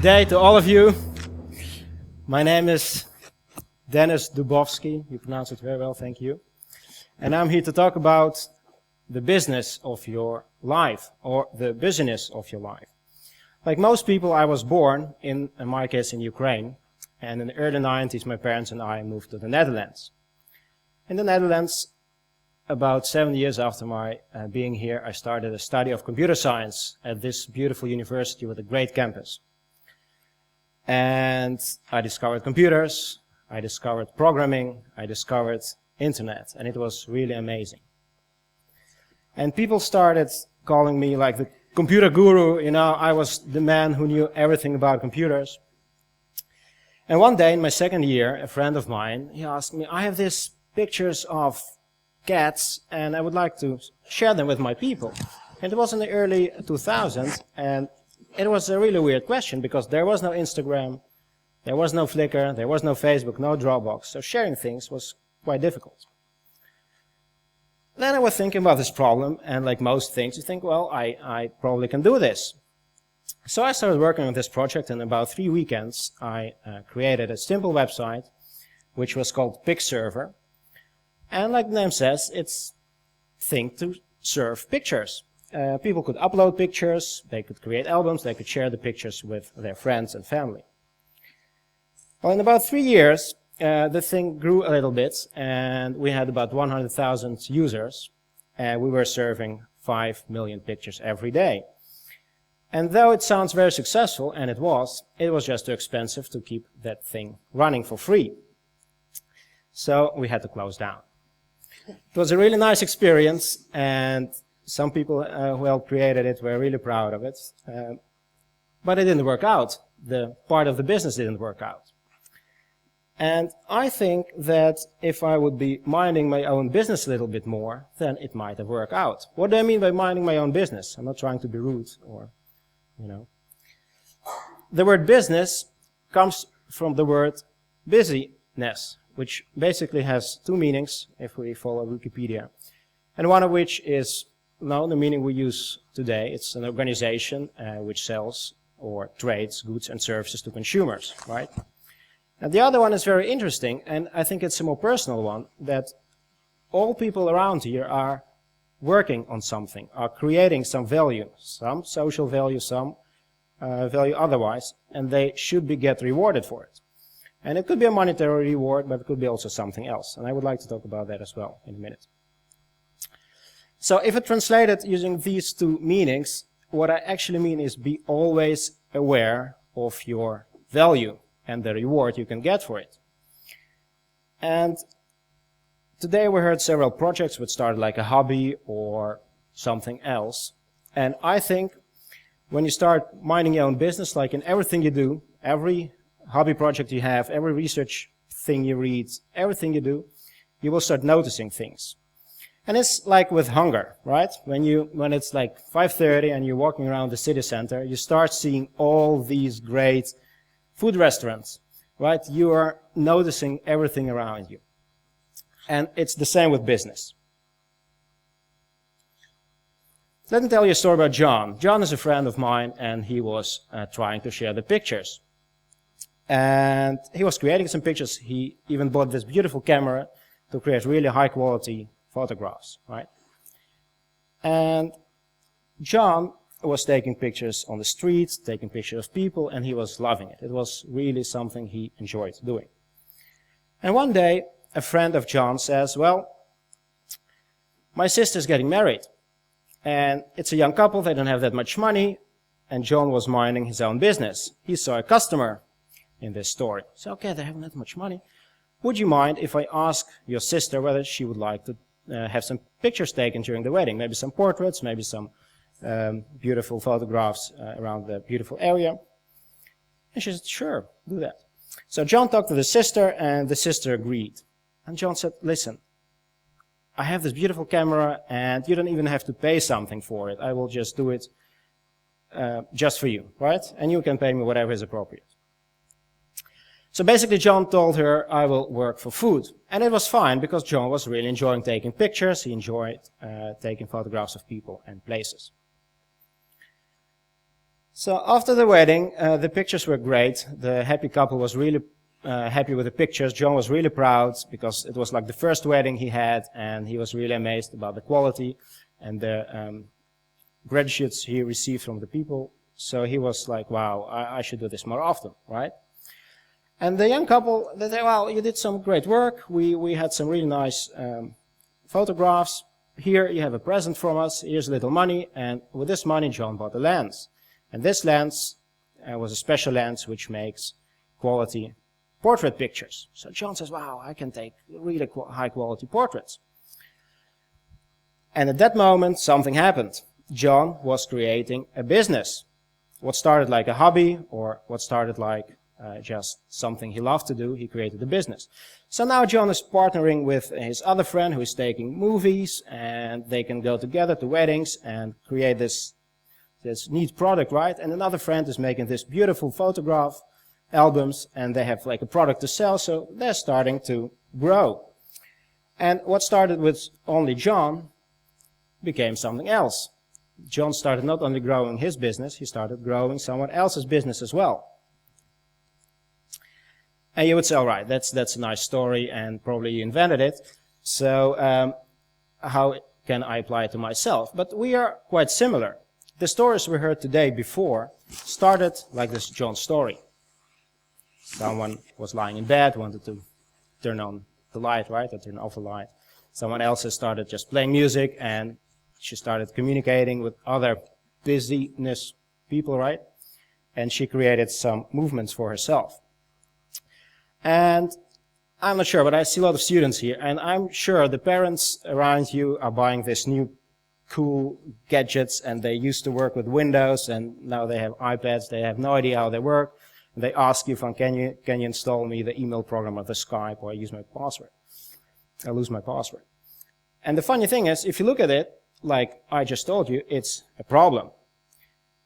Good day to all of you. My name is Doubovski. You pronounce it very well, thank you. And I'm here to talk about the business of your life, or the busyness of your life. Like most people, I was born, in my case, in Ukraine. And in the early 90s, my parents and I moved to the Netherlands. In the Netherlands, about 7 years after my being here, I started a study of computer science at this beautiful university with a great campus. And I discovered computers, I discovered programming, I discovered internet, and it was really amazing. And people started calling me like the computer guru. You know, I was the man who knew everything about computers. And one day in my second year, a friend of mine, he asked me, I have these pictures of cats and I would like to share them with my people. And it was in the early 2000s, and it was a really weird question because there was no Instagram, there was no Flickr, there was no Facebook, no Dropbox, so sharing things was quite difficult. Then I was thinking about this problem, and like most things, you think, well, I probably can do this. So I started working on this project, and in about 3 weekends, I created a simple website, which was called PicServer. And like the name says, it's thing to serve pictures. People could upload pictures, they could create albums, they could share the pictures with their friends and family. Well, in about 3 years, the thing grew a little bit, and we had about 100,000 users, and we were serving 5 million pictures every day. And though it sounds very successful, and it was just too expensive to keep that thing running for free. So we had to close down. It was a really nice experience, and some people who helped create it were really proud of it. But it didn't work out. The part of the business didn't work out. And I think that if I would be minding my own business a little bit more, then it might have worked out. What do I mean by minding my own business? I'm not trying to be rude or, you know. The word business comes from the word busyness, which basically has two meanings if we follow Wikipedia. And one of which is, no, the meaning we use today. It's an organization which sells or trades goods and services to consumers, right? And the other one is very interesting, and I think it's a more personal one, that all people around here are working on something, are creating some value, some social value, some value otherwise, and they should get rewarded for it. And it could be a monetary reward, but it could be also something else. And I would like to talk about that as well in a minute. So if I translate it using these two meanings, what I actually mean is be always aware of your value and the reward you can get for it. And today we heard several projects which started like a hobby or something else. And I think when you start minding your own business, like in everything you do, every hobby project you have, every research thing you read, everything you do, you will start noticing things. And it's like with hunger, right? When it's like 5:30 and you're walking around the city center, you start seeing all these great food restaurants, right? You are noticing everything around you. And it's the same with business. Let me tell you a story about John. John is a friend of mine, and he was trying to share the pictures. And he was creating some pictures. He even bought this beautiful camera to create really high quality photographs, right? And John was taking pictures on the streets, taking pictures of people, and he was loving it. It was really something he enjoyed doing. And one day, a friend of John says, well, my sister's getting married, and it's a young couple, they don't have that much money, and John was minding his own business. He saw a customer in this story. So, okay, they haven't that much money. Would you mind if I ask your sister whether she would like to have some pictures taken during the wedding? Maybe some portraits, maybe some beautiful photographs around the beautiful area. And she said, sure, do that. So John talked to the sister, and the sister agreed. And John said, listen, I have this beautiful camera, and you don't even have to pay something for it. I will just do it just for you, right? And you can pay me whatever is appropriate. So basically John told her, I will work for food. And it was fine because John was really enjoying taking pictures. He enjoyed taking photographs of people and places. So after the wedding, the pictures were great. The happy couple was really happy with the pictures. John was really proud because it was like the first wedding he had, and he was really amazed about the quality and the gratitudes he received from the people. So he was like, wow, I should do this more often, right? And the young couple, they said, well, you did some great work. We had some really nice photographs. Here you have a present from us. Here's a little money. And with this money, John bought a lens. And this lens was a special lens which makes quality portrait pictures. So John says, wow, I can take really high quality portraits. And at that moment, something happened. John was creating a business. What started like a hobby, or what started like just something he loved to do, he created a business. So now John is partnering with his other friend who is taking movies, and they can go together to weddings and create this neat product, right? And another friend is making this beautiful photograph albums, and they have like a product to sell, so they're starting to grow. And what started with only John became something else. John started not only growing his business, he started growing someone else's business as well. And you would say, all right, that's a nice story, and probably you invented it. So how can I apply it to myself? But we are quite similar. The stories we heard today before started like this John's story. Someone was lying in bed, wanted to turn on the light, right, or turn off the light. Someone else has started just playing music, and she started communicating with other busyness people, right? And she created some movements for herself. And I'm not sure, but I see a lot of students here, and I'm sure the parents around you are buying this new cool gadgets, and they used to work with Windows, and now they have iPads. They have no idea how they work. And they ask you, can you install me the email program or the Skype, or I use my password. I lose my password. And the funny thing is, if you look at it, like I just told you, it's a problem.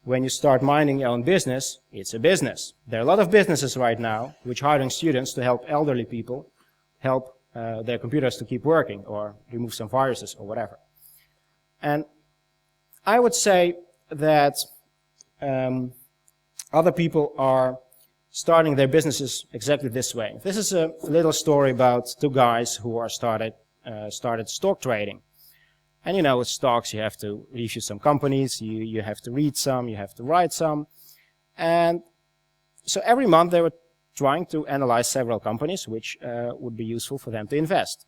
When you start minding your own business, it's a business. There are a lot of businesses right now which are hiring students to help elderly people help their computers to keep working, or remove some viruses or whatever. And I would say that other people are starting their businesses exactly this way. This is a little story about two guys who are started stock trading. And you know, with stocks, you have to review some companies, you have to read some, you have to write some. And so every month they were trying to analyze several companies which would be useful for them to invest.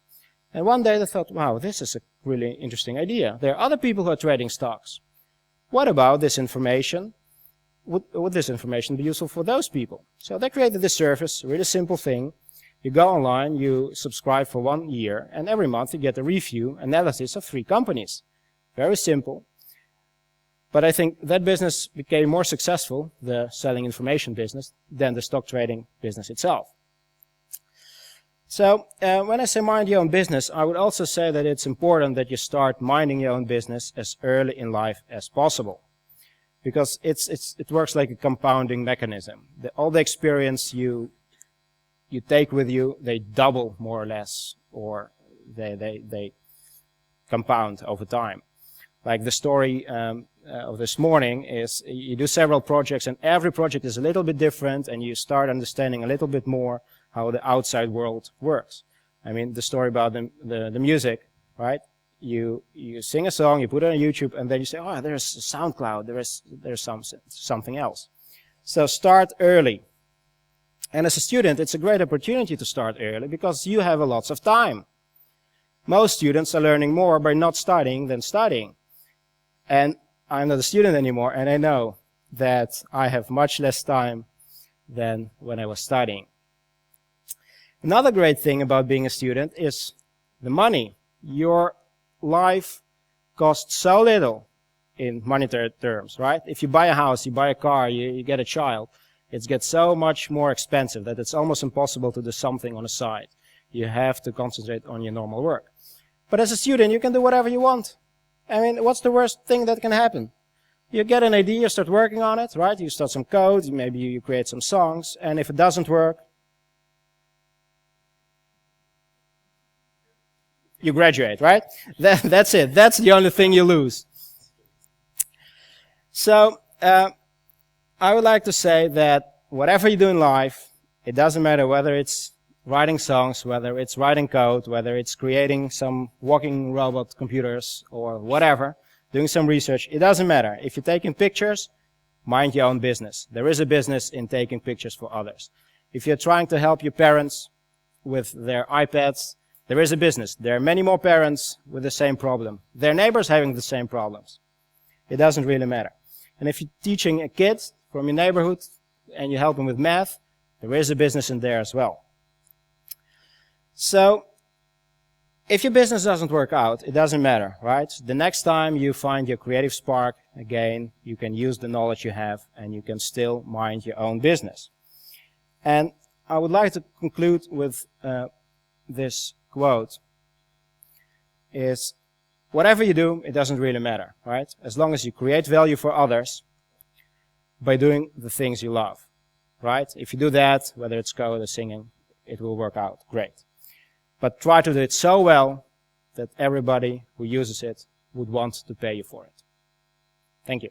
And one day they thought, wow, this is a really interesting idea. There are other people who are trading stocks. What about this information? Would this information be useful for those people? So they created this service, a really simple thing. You go online, you subscribe for 1 year, and every month you get a review analysis of 3 companies. Very simple. But I think that business became more successful, the selling information business, than the stock trading business itself. So when I say mind your own business, I would also say that it's important that you start minding your own business as early in life as possible. Because it works like a compounding mechanism. All the experience you take with you, they double more or less, or they compound over time. Like the story of this morning is, you do several projects, and every project is a little bit different, and you start understanding a little bit more how the outside world works. I mean, the story about the music, right? You sing a song, you put it on YouTube, and then you say, oh, there's SoundCloud, there's something else. So start early. And as a student, it's a great opportunity to start early because you have lots of time. Most students are learning more by not studying than studying. And I'm not a student anymore, and I know that I have much less time than when I was studying. Another great thing about being a student is the money. Your life costs so little in monetary terms, right? If you buy a house, you buy a car, you get a child, it gets so much more expensive that it's almost impossible to do something on the side. You have to concentrate on your normal work. But as a student, you can do whatever you want. I mean, what's the worst thing that can happen? You get an idea, you start working on it, right? You start some code, maybe you create some songs, and if it doesn't work, you graduate, right? That's it. That's the only thing you lose. So, I would like to say that whatever you do in life, it doesn't matter whether it's writing songs, whether it's writing code, whether it's creating some walking robot computers or whatever, doing some research, it doesn't matter. If you're taking pictures, mind your own business. There is a business in taking pictures for others. If you're trying to help your parents with their iPads, there is a business. There are many more parents with the same problem. Their neighbors having the same problems. It doesn't really matter. And if you're teaching a kid from your neighborhood and you help them with math, there is a business in there as well. So, if your business doesn't work out, it doesn't matter, right? The next time you find your creative spark again, you can use the knowledge you have and you can still mind your own business. And I would like to conclude with this quote. Is whatever you do, it doesn't really matter, right? As long as you create value for others by doing the things you love, right? If you do that, whether it's code or singing, it will work out great. But try to do it so well that everybody who uses it would want to pay you for it. Thank you.